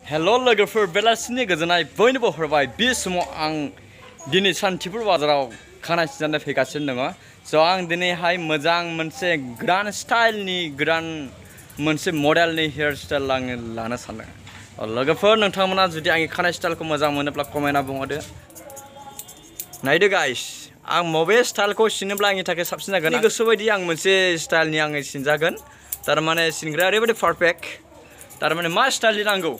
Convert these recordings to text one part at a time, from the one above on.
हेल' लोगोफोर बेलासिनि गोजोननाय बयनोबो हरबाय बे समाव आं दिनै सान्थिपुर बाजाराव खानाय सिनजानो फैगासिनो दङ स' आं दिनैहाय मोजां मोनसे गोदान स्टाइलनि गोदान मोनसे मडेलनि हेयार स्टाइल आङो लानो सानदों लोगोफोर नोंथांमोना जुदि आंनि खानाय स्टाइलखौ मोजां मोनोब्ला कमेन्टआव बुंहरदो नायदो गाइस आं बबे स्टाइलखौ सिनोब्ला आंनि थाखाय साबसिन जागोन गोसो बायदि आं मोनसे स्टाइलनि आङो सिनजागोन थारमाने सिनग्राया ओरैबायदि पारफेक्ट थारमाने मा स्टाइलनि नांगौ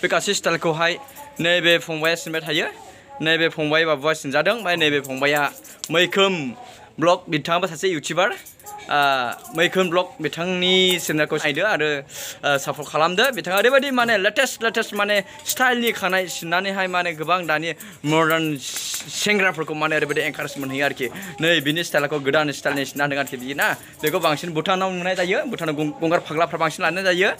बे गासै स्टाइलखौहाय नैबे फंबाया सिनबाय थायो नैबे फंबाय बाबुआ सिनजादों ओमफ्राय नैबे फंबाया मैखोम ब्लग बिथाङाबो सासे इउटिउबार मैखोम ब्लग बिथांनि चेनेलखौ नायदो आरो सापर्ट खालामदो बिथाङा ओरैबायदि माने लेटेस्ट माने स्टाइलनि खानाय सिननानैहाय माने गोबां दानि मडार्न सेंग्राफोरखौ माने ओरैबायदि एनकारेज मोनहैयो आरोखि नै बिनि स्टाइलखौ गोदान स्टाइलनि सिनना होदों आरोखि बियो ना बेखौ बांसिन भुटानाव नुनाय जायो भुटानाव गंगार फाग्लाफ्रा बांसिन लानाय जायो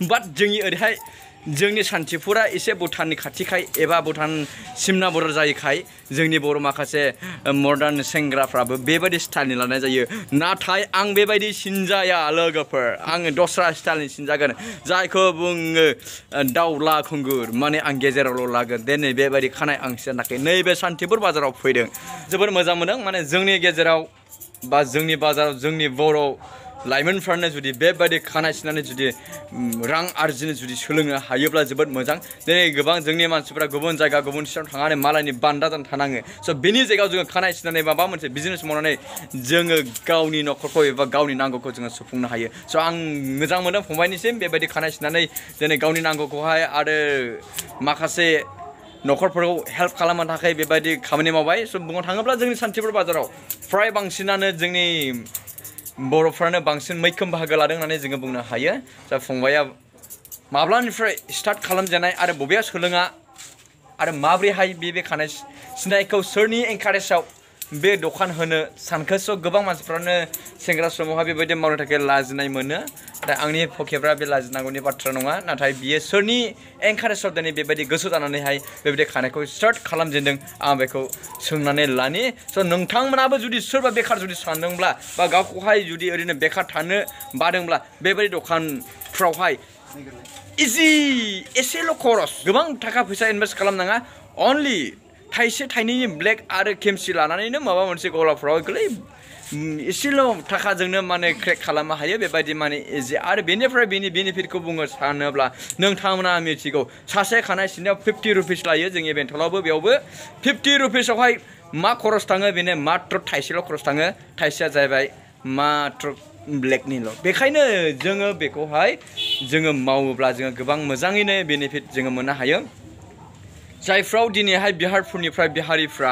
बाट जोंनि ओरैहाय जोंनि सान्थिपुरा एसे भुटाननि खाथिखाय एबा भुटान सिमना बर्डार जायैखाय जोंनि बर' माखासे मडार्न सेंग्राफ्राबो बेबायदि स्टाइलनि लानाय जायो नाथाय आं बेबायदि सिनजाया लोगोफोर आङो दस्रा स्टाइलनि सिनजागोन जायखौ बुङो दाउला खुंगुर माने आं गेजेरावल' लागोन दे नै बेबायदि खानाय आं सिनाखै नैबे सान्थिपुर बाजाराव फैदों जोबोर मोजां मोनदों माने जोंनि गेजेराव बा जोंनि बाजाराव जोंनि बर' लाइमोनफ्रानो जुदि बेबायदि खानाय सिननानै जुदि रां आरजिनो जुदि सोलोंनो हायोब्ला जोबोद मोजां दिनै गोबां जोंनि मानसिफ्रा गुबुन जायगा गुबुन स्टेटआव थांनानै मालायनि बान्दा जाना थानाङो स' बेनि जायगायाव जोङो खानाय सिननानै माबा मोनसे बिजनेस मावनानै जोङो गावनि न'खरखौ एबा गावनि नांगौखौ जोङो सुफुंनो हायो स' आं मोजां मोनदों फंबायनिसिम बेबायदि खानाय सिननानै दिनै गावनि नांगौखौहाय आरो माखासे न'खरफोरखौ हेल्प खालामनो थाखाय बेबायदि खामानि मावबाय स' बुंनो थाङोब्ला जोंनि सान्थिपुर बाजाराव फ्राय बांसिनानो जोंनि बर'फ्रानो बांसिन मैखोम बाहागो लादों होननानै जोङो बुंनो हायो दा फंबाया माब्लानिफ्राय स्टार्ट खालामजेननाय आरो बबेया सोलोङा आरो माब्रैहाय बे खानाय सिननायखौ सोरनि एनकारेजआव बे दखान होनो सानखो स' गोबां मानसिफ्रानो सेंग्रा समावहाय बेबायदि मावनो थाखाय लाजिनाय मोनो दा आंनि पकेटफ्रा बे लाजिनांगौनि बाथ्रा नङा नाथाय बियो सोरनि एनकारेजआव दिनै बेबायदि गोसो जानानैहाय बेबायदि खानायखौ स्टार्ट खालामजेनदों आं बेखौ सोंनानै लानि स' नोंथांमोनाबो जुदि सोरबा बेखार जुदि सानदोंब्ला बा गावखौहाय जुदि ओरैनो बेखार थानो बादोंब्ला बेबायदि दखानफ्रावहाय इजि एसेल' खरस गोबां थाखा फैसा इनभेस्ट खालामनाङा अनलि थाइसे थाइनैनि ब्लेक आरो खेमसि लानानैनो माबा मोनसे गलाफ्राव गोरलै एसेल' थाखाजोंनो माने क्रेक खालामनो हायो बेबायदि माने इजि आरो बेनिफ्राय बेनि बेनिफिटखौ बुंनो सानोब्ला नोंथांमोना मिथिगौ सासे खानाय सिननायाव 50 रुपिस लायो जोंनि बेंथलावबो बेयावबो 50 रुपिसावहाय मा खरस थाङो बेनो मात्र थाइसेल' खरस थाङो थाइसेया जाहैबाय मात्र ब्लेकनिल' बेखायनो जोङो बेखौहाय जोङो मावोब्ला जोङो गोबां मोजाङैनो बेनिफिट जोङो मोननो हायो जायफ्राव दिनैहाय बिहारफोरनिफ्राय बिहारिफ्रा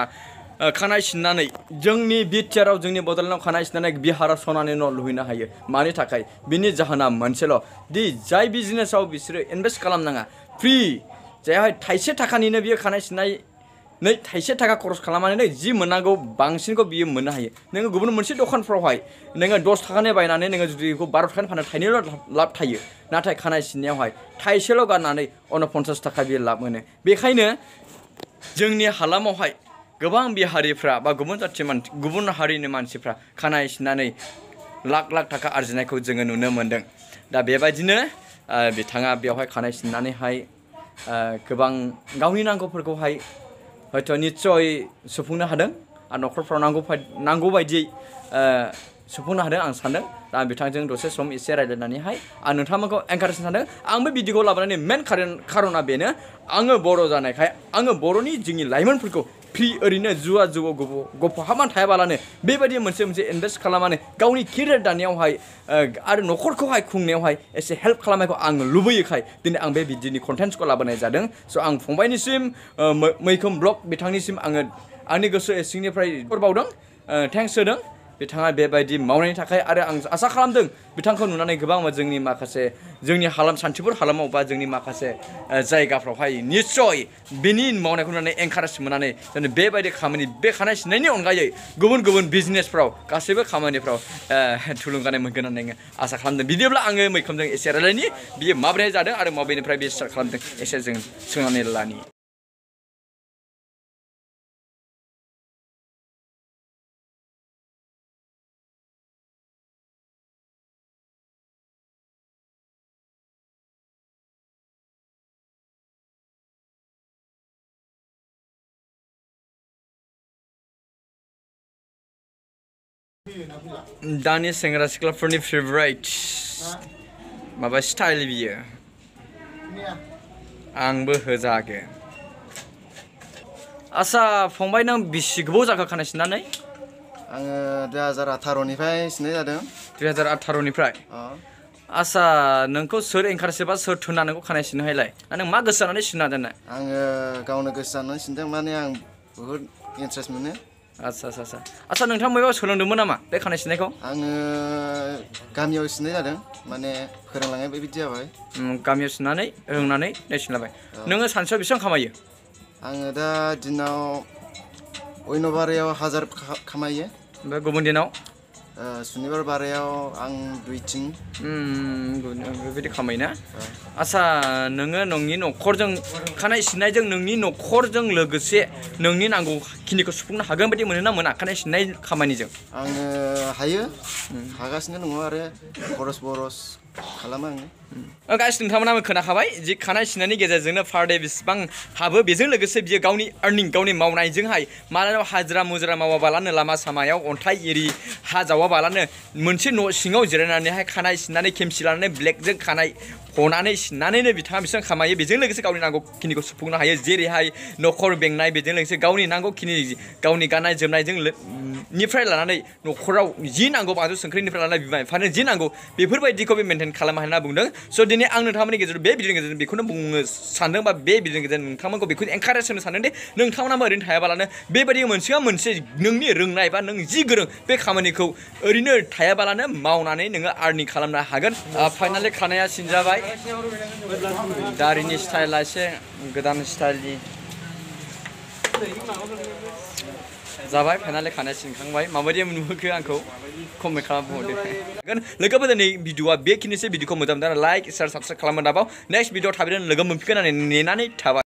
खानाय सिननानै जोंनि बिटिआरआव जोंनि बड'लेण्डआव खानाय सिननानै बिहाराव सनानि न' लुहैनो हायो मानि थाखाय बिनि जाहोना मोनसेल' दि जाय बिजनेसाव बिसोरो इनभेस्ट खालामनाङा फ्रि जायहाय थाइसे थाखानिनो बियो खानाय सिननाय नै थाइसे थाखा खरस खालामनानै जि मोननांगौ बांसिनखौ बियो मोननो हायो नोङो गुबुन मोनसे दखानफ्रावहाय नोङो 10 थाखानि बायनानै नोङो जुदि बेखौ 12 थाखानि फानो थाइनैल' लाब थायो नाथाय खानाय सिननायावहाय थाइसेल' गारनानै 49 थाखा बियो लाब मोनो बेखायनो जोंनि हालामावहाय गोबां बिहारिफ्रा बा गुबुन हारिनि मानसिफ्रा खानाय सिननानै लाख थाखा आरजिनायखौ जोङो नुनो मोन्दों दा बेबायदिनो बिथाङा बेवहाय खानाय सिननानैहाय गोबां गावनि नांगौफोरखौहाय हयथ' निस्सय सुफुंनो हादों आरो न'खरफ्राव नांगौ बायदियै सुफुंनो हादों आं सानदों दा बिथांजों दसे सम एसे रायज्लायनानैहाय आं नोंथांमोनखौ एनकारेज सानदों आंबो भिडिअखौ लाबोनानै मेन खारना बेनो आङो बर' जानायखाय आङो बर'नि जोंनि लाइमोनफोरखौ फ्रि ओरैनो जुआव गफहाबनानै थायाबालानो बेबायदि मोनसे इनभेस्ट खालामनानै गावनि केरियार दानायावहाय आरो न'खरखौहाय खुंनायावहाय एसे हेल्प खालामनायखौ आं लुबैयोखाय दिनै आं बे भिडिअनि कन्टेन्टसखौ लाबोनाय जादों स' आं फंबायनिसिम मैखोम ब्लग बिथांनिसिम आङो आंनि गोसो सिंनिफ्राय बावदों थेंक्स होदों बिथाङा बेबायदि मावनायनि थाखाय आरो आं आसा खालामदों बिथांखौ नुनानै गोबां जोंनि सान्थिपुर हालामाव बा जोंनि माखासे जायगाफ्रावहाय निस्सय बिनि मावनायखौ नुनानै एनकारेज मोननानै बेबायदि खामानि बे खानाय सिननायनि अनगायै गुबुन बिजनेसफ्राव गासैबो खामानिफ्राव थुलुंगानाय मोनगोन होननानै आसा खालामदों बिदिब्ला आङो मैखोमजों एसे रायलायनि बियो माबोरै जादों आरो माबेनिफ्राय बे स्टार्ट खालामदों एसे जों सोंनानै लानि दानि सेंग्रा सिख्लाफोरनि फेभरेट माबा स्टाइल बियो आंबो होजागोन आसा फंबाय नों बिसि गोबाव जाखो खानाय सिननानै आङो 2018 निफ्राय सिननाय जादों 2018 निफ्राय आसा नोंखौ सोर एंखारसेबा सोर थुना नोंखौ खानाय सिननोहायलाय नों मा गोसो जानानै सिनना दोननाय आङो गावनो गोसो जानानै सिनदों माने आं बहुद इन्ट्रेस्ट मोनो आसा नोंथाङा माबा सोलोंदोंमोन नामा बे खानाय सिननायखौ आङो गामियाव सिननाय जादों माने फोरोंलांनाय बायदि जाबाय गामियाव सिननानै रोंनानै सिनलाबाय नोङो सानसेयाव बेसेबां खामायो आङो दा दिनाव अयन बारायाव 1000 खामायो ओमफ्राय गुबुन दिनाव सुनिबार बारायाव आं 2-3 बेबायदि खामायोना आसा नोङो नोंनि न'खरजों खानाय सिननायजों नोंनि न'खरजों लोगोसे नोंनि नांगौखिनिखौ सुफुंनो हागोन बायदि मोनो ना मोना खानाय सिननाय खामानिजों आङो हायो हागासिनो दङ आरो खरस खालामो आङो गाइस नोंथांमोना खोनाखाबाय जि खानाय सिननायनि गेजेरजोंनो पार डे बेसेबां हाबो बेजों लोगोसे बियो गावनि आर्निं गावनि मावनायजोंहाय मालाबा हाजिरा मुजिरा मावाबालानो लामा सामायाव अन्थाइ एरि हा जावाबालानो मोनसे न' सिङाव जिरायनानैहाय खानाय सिननानै खेमसि लानानै ब्लेकजों खानाय हनानै सिननानैनो बिथाङा बेसेबां खामायो बेजों लोगोसे गावनि नांगौखिनिखौ सुफुंनो हायो जेरैहाय न'खर बेंनाय बेजों लोगोसे गावनि नांगौखिनि गावनि गाननाय जोमनायजों निफ्राय लानानै न'खराव जि नांगौ बानलु संख्रिनिफ्राय लानानै बिमा बिफानो जि नांगौ बेफोरबायदिखौ बे मेनटेन खालामनो होनना बुंदों स' दिनै आं नोंथांमोननि गेजेराव बे भिडिअनि गेजेरजों बेखौनो बुंनो सानदों बा बे भिडिअनि गेजेरजों नोंथांमोनखौ बेखौ एनकारेज होनो सानदों दि नोंथांमोनाबो ओरैनो थायाबालानो बेबायदि मोनसे नोंनि रोंनाय बा नों जि गोरों बे खामानिखौ ओरैनो थायाबालानो मावनानै नोङो आर्निं खालामनो हागोन फाइनालि खानाया सिनजाबाय दारिनि स्टाइला एसे गोदान स्टाइलनि जाबाय फाइनालि खानाय सिनखांबाय माबायदि नुहरखो आंखौ कमेन्ट खालामहरदो लोगोफोर दिनै भिडिअआ बेखिनिसै भिडिअखौ मोजां मोनदों लाइक शेयार साबस्क्राइब खालामनो दाबाव नेक्स्ट भिडिअ थाबैनो लोगो मोनफिनगोन होननानै नेनानै थाबाय